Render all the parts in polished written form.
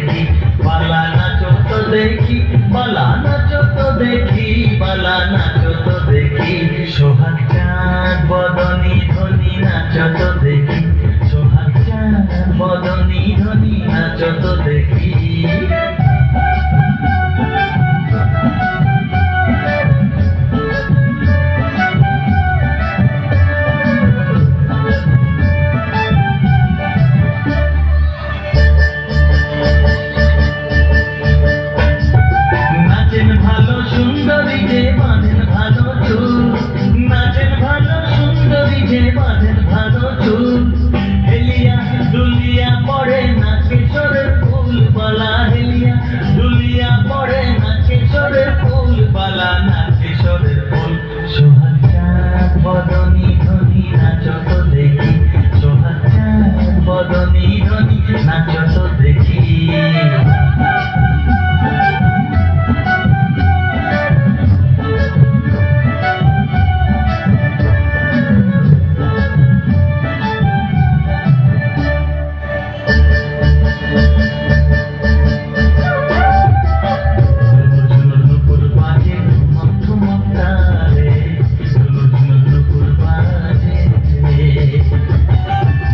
দেখি, বালা নাচো তো দেখি, বালা নাচো তো দেখি, বালা নাচো তো দেখি। সোহাগ চাঁদ বদনী ধ্বনি নাচো তো দেখি, সোহাগ চাঁদ বদনী ধ্বনি নাচো তো দেখি। নাচেন ভালো সুন্দরী যে বাঁধেন ভালো চুল, নাচেন ভালো সুন্দরী যে বাঁধেন ভালো চুল। হেলিয়া দুলিয়া পড়ে না কেশরের ফুল বালা, হেলিয়া দুলিয়া পড়ে না কেশরের ফুল বালা, না কেশরের ফুল। সোহাগ চাঁদ বদনী ধ্বনি নাচো তো দেখি, সোহাগ চাঁদ বদনী ধ্বনি নাচো তো দেখি।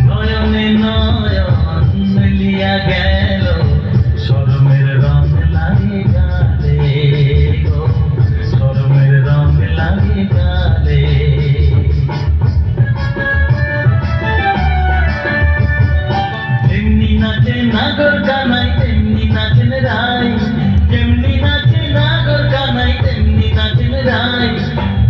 নয়নে নয়ন মিলিয়া গেল, শরমের রং লাগে গালে গো, শরমের রং লাগে গালে। তেমনি নাচে নাগর কানাই তেমনি নাচেন রাই, তেমনি নাচে নাগর কানাই তেমনি নাচেন রাই।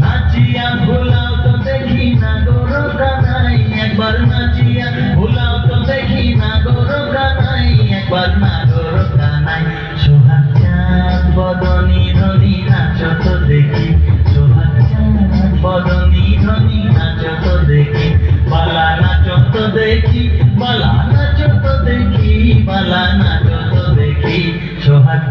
নাচিয়া ভোলাও তো দেখি নাগর কানাই, একবার নাচিয়া ভোলাও তো দেখি নাগর কানাই, একবার নাগর কানাই। সোহাগ চাঁদ বদনী ধ্বনি নাচো তো দেখি, সোহাগ চাঁদ বদনী ধ্বনি নাচো তো দেখি, বালা নাচো তো দেখি, বালা নাচো তো দেখি, বালা নাচো তো দেখি। সোহাগ